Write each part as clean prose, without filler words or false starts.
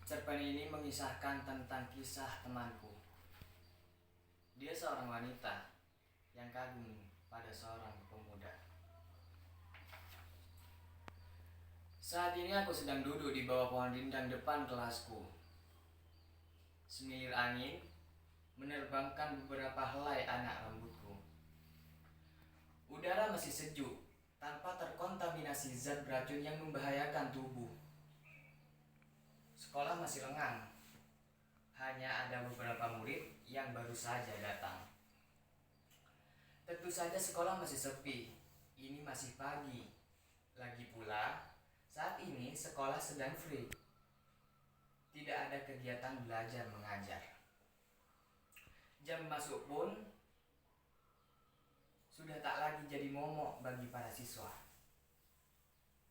Cerpen ini mengisahkan tentang kisah temanku. Dia seorang wanita yang kagum pada seorang pemuda. Saat ini aku sedang duduk di bawah pohon rindang depan kelasku. Semilir angin menerbangkan beberapa helai anak rambutku. Udara masih sejuk, tanpa terkontaminasi zat beracun yang membahayakan tubuh. Sekolah masih lengang. Hanya ada beberapa murid yang baru saja datang. Tentu saja sekolah masih sepi. Ini masih pagi. Lagi pula, saat ini sekolah sedang free. Tidak ada kegiatan belajar mengajar. Jam masuk pun sudah tak lagi jadi momok bagi para siswa.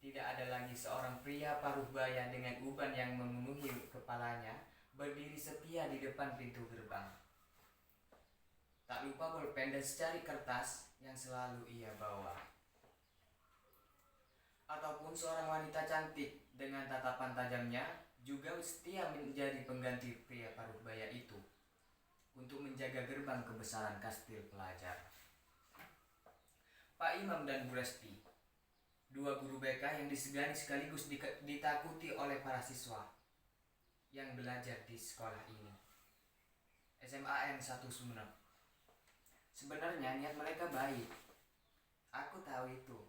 Tidak ada lagi seorang pria paruh baya dengan uban yang memenuhi kepalanya berdiri setia di depan pintu gerbang. Tak lupa bolpen dan secari kertas yang selalu ia bawa. Ataupun seorang wanita cantik dengan tatapan tajamnya juga setia menjadi pengganti pria paruh baya itu untuk menjaga gerbang kebesaran kastil pelajar. Pak Imam dan Bu Resti, dua guru BK yang disegani sekaligus ditakuti oleh para siswa yang belajar di sekolah ini. SMAN 1 Sumeneb. Sebenarnya niat mereka baik. Aku tahu itu.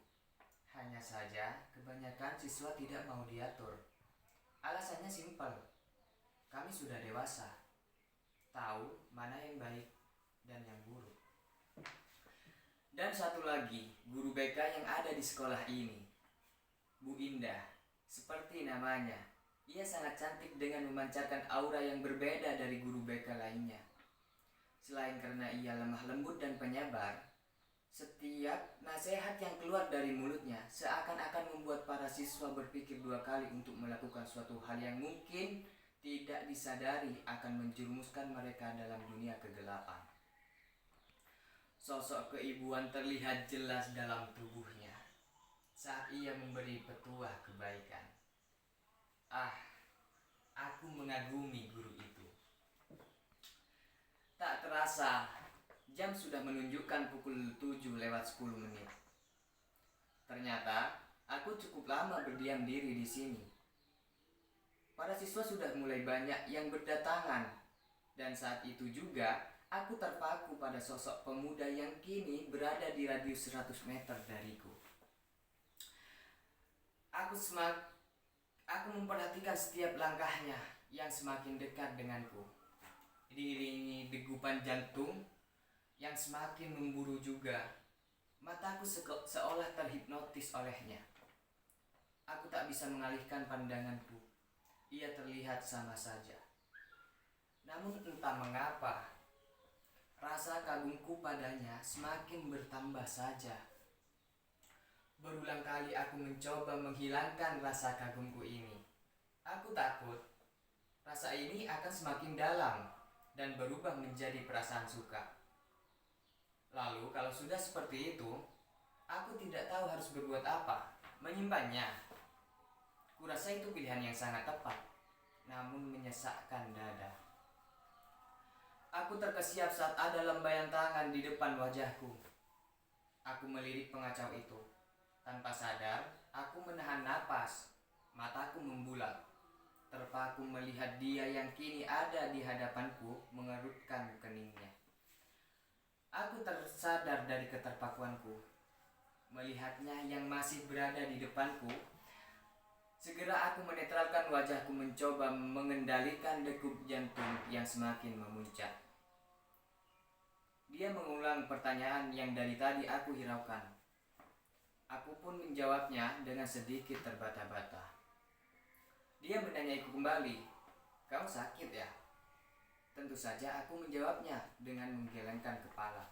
Hanya saja kebanyakan siswa tidak mau diatur. Alasannya simpel. Kami sudah dewasa. Tahu mana yang baik dan yang buruk. Dan satu lagi, guru BK yang ada di sekolah ini, Bu Indah, seperti namanya. Ia sangat cantik dengan memancarkan aura yang berbeda dari guru BK lainnya. Selain karena ia lemah lembut dan penyabar, setiap nasihat yang keluar dari mulutnya seakan-akan membuat para siswa berpikir dua kali untuk melakukan suatu hal yang mungkin tidak disadari akan menjerumuskan mereka dalam dunia kegelapan. Sosok keibuan terlihat jelas dalam tubuhnya saat ia memberi petuah kebaikan. Aku mengagumi guru itu. Tak terasa, jam sudah menunjukkan pukul 7:10. Ternyata, aku cukup lama berdiam diri di sini. Para siswa sudah mulai banyak yang berdatangan, dan saat itu juga aku terpaku pada sosok pemuda yang kini berada di radius 100 meter dariku. Aku memperhatikan setiap langkahnya yang semakin dekat denganku. Diiringi degupan jantung yang semakin memburu juga. Mataku seolah terhipnotis olehnya. Aku tak bisa mengalihkan pandanganku. Ia terlihat sama saja. Namun entah mengapa, rasa kagumku padanya semakin bertambah saja. Berulang kali aku mencoba menghilangkan rasa kagumku ini. Aku takut rasa ini akan semakin dalam dan berubah menjadi perasaan suka. Lalu kalau sudah seperti itu, aku tidak tahu harus berbuat apa. Menyimpannya. Kurasa itu pilihan yang sangat tepat, namun menyesakkan dada. Aku terkesiap saat ada lambaian tangan di depan wajahku. Aku melirik pengacau itu. Tanpa sadar, aku menahan napas. Mataku membulat. Terpaku melihat dia yang kini ada di hadapanku mengerutkan keningnya. Aku tersadar dari keterpakuanku. Melihatnya yang masih berada di depanku, segera aku menetralkan wajahku mencoba mengendalikan degup jantung yang semakin memuncak. Dia mengulang pertanyaan yang dari tadi aku hiraukan. Aku pun menjawabnya dengan sedikit terbata-bata. Dia menanyaiku kembali, "Kamu sakit ya?" Tentu saja aku menjawabnya dengan menggelengkan kepala.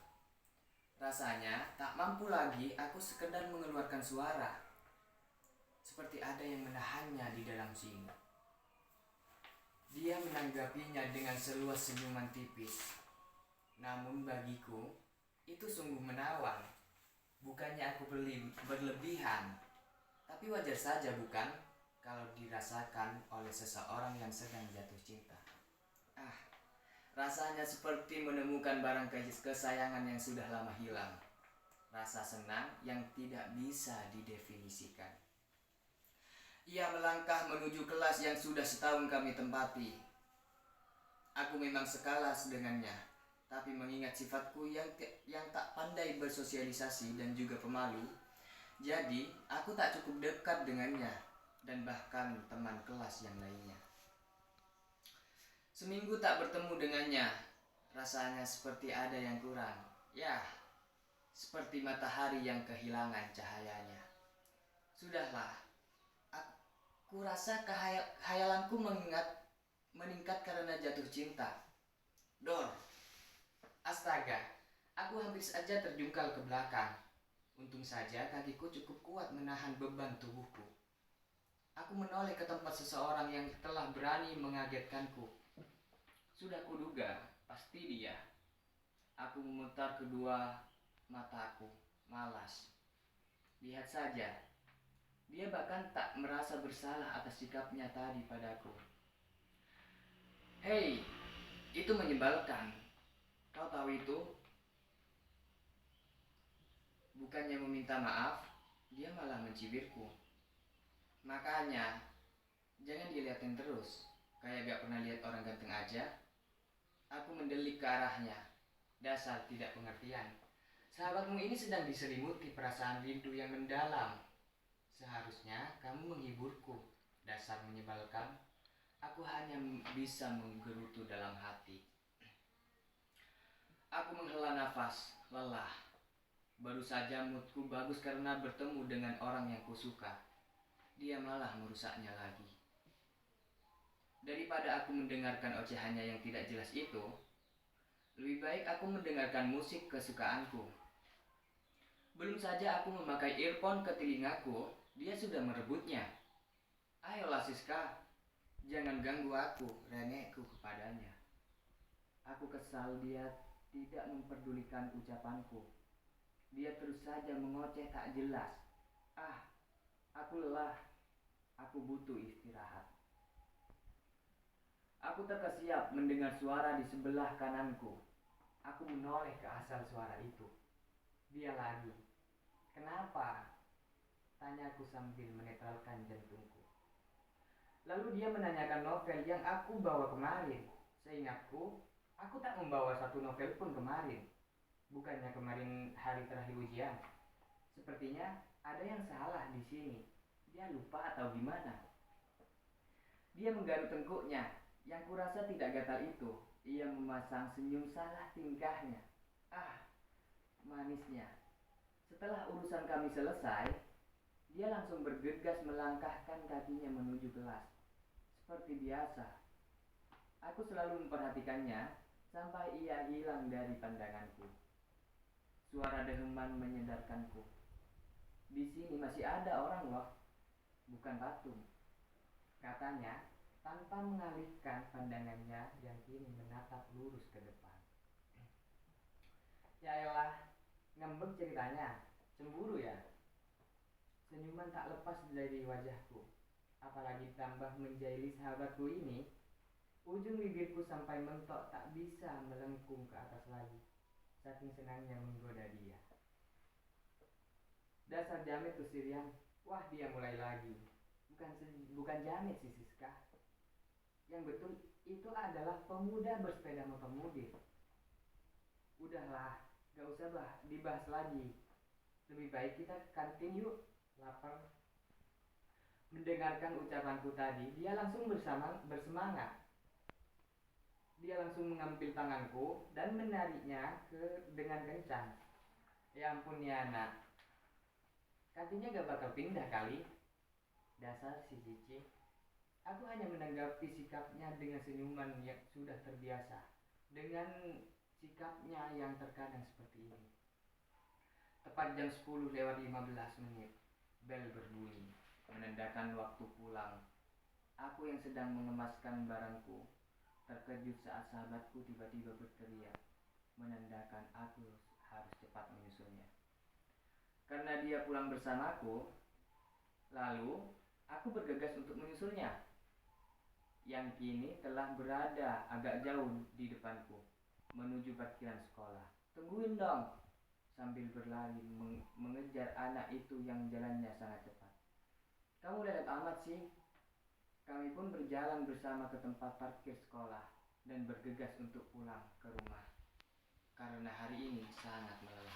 Rasanya tak mampu lagi aku sekedar mengeluarkan suara. Seperti ada yang menahannya di dalam sini. Dia menanggapinya dengan seluas senyuman tipis. Namun bagiku, itu sungguh menawan. Bukannya aku berlebihan, tapi wajar saja bukan? kalau dirasakan oleh seseorang yang sedang jatuh cinta. Ah, rasanya seperti menemukan barang kesayangan yang sudah lama hilang. Rasa senang yang tidak bisa didefinisikan. Ia melangkah menuju kelas yang sudah setahun kami tempati. Aku memang sekalas dengannya, tapi mengingat sifatku yang tak pandai bersosialisasi dan juga pemalu, jadi aku tak cukup dekat dengannya dan bahkan teman kelas yang lainnya. Seminggu tak bertemu dengannya, rasanya seperti ada yang kurang. Ya, seperti matahari yang kehilangan cahayanya. Sudahlah, aku rasa khayalanku meningkat karena jatuh cinta. Dor, astaga, aku hampir saja terjungkal ke belakang. Untung saja kakiku cukup kuat menahan beban tubuhku. Aku menoleh ke tempat seseorang yang telah berani mengagetkanku. Sudah kuduga, pasti dia. Aku memutar kedua mataku, malas. Lihat saja, dia bahkan tak merasa bersalah atas sikapnya tadi padaku. Hei, itu menyebalkan. Kau tahu itu? Bukannya meminta maaf, dia malah mencibirku. Makanya, jangan dilihatin terus, kayak gak pernah lihat orang ganteng aja. Aku mendelik ke arahnya. Dasar tidak pengertian. Sahabatmu ini sedang diselimuti perasaan rindu yang mendalam. Seharusnya kamu menghiburku. Dasar menyebalkan. Aku hanya bisa menggerutu dalam hati. Aku menghela nafas, lelah. Baru saja moodku bagus karena bertemu dengan orang yang kusuka. Dia malah merusaknya lagi. Daripada aku mendengarkan ocehannya yang tidak jelas itu, lebih baik aku mendengarkan musik kesukaanku. Belum saja aku memakai earphone ke telingaku, dia sudah merebutnya. Ayolah Siska, jangan ganggu aku, rengekku kepadanya. Aku kesal dia tidak memperdulikan ucapanku. Dia terus saja mengoceh tak jelas. Aku lelah. Aku butuh istirahat. Aku terkesiap mendengar suara di sebelah kananku. Aku menoleh ke asal suara itu. Dia lagi. Kenapa? Tanyaku sambil menetralkan jantungku. Lalu dia menanyakan novel yang aku bawa kemarin. Seingatku, aku tak membawa satu novel pun kemarin. Bukannya kemarin hari terakhir ujian. Sepertinya ada yang salah di sini. Dia lupa atau gimana? Dia menggaruk tengkuknya. Yang kurasa tidak gatal itu. Ia memasang senyum salah tingkahnya. Manisnya. Setelah urusan kami selesai, dia langsung bergegas melangkahkan kakinya menuju kelas. Seperti biasa. Aku selalu memperhatikannya sampai ia hilang dari pandanganku. Suara deheman menyadarkanku. Di sini masih ada orang loh, bukan patung. Katanya tanpa mengalihkan pandangannya yang kini menatap lurus ke depan. Ya elah, ngembek ceritanya. Cemburu ya? Senyuman tak lepas dari wajahku. Apalagi tambah menjahili sahabatku ini, ujung bibirku sampai mentok tak bisa melengkung ke atas lagi. Saking senangnya menggoda dia. Dasar jamet tuh Sirian. Wah, dia mulai lagi. Bukan jamet sih Siska. Yang betul itu adalah pemuda bersepeda motor mudi. Udahlah, gak usah dibahas lagi. Lebih baik kita ke kantin yuk. Lapar. Mendengarkan ucapanku tadi, dia langsung bersemangat. Dia langsung mengambil tanganku dan menariknya dengan kencang. Ya ampun ya anak. Kantinnya gak bakal pindah kali. Dasar si Cici. Aku hanya menanggapi sikapnya dengan senyuman yang sudah terbiasa. Dengan sikapnya yang terkadang seperti ini. Tepat jam 10:15, bel berbunyi, menandakan waktu pulang. Aku yang sedang mengemaskan barangku, terkejut saat sahabatku tiba-tiba berteriak, menandakan aku harus cepat menyusulnya. Karena dia pulang bersamaku, lalu Aku bergegas untuk menyusulnya, yang kini telah berada agak jauh di depanku, menuju parkiran sekolah. "Tungguin dong," sambil berlari mengejar anak itu yang jalannya sangat cepat. "Kamu lelet amat sih." Kami pun berjalan bersama ke tempat parkir sekolah dan bergegas untuk pulang ke rumah, karena hari ini sangat melelahkan.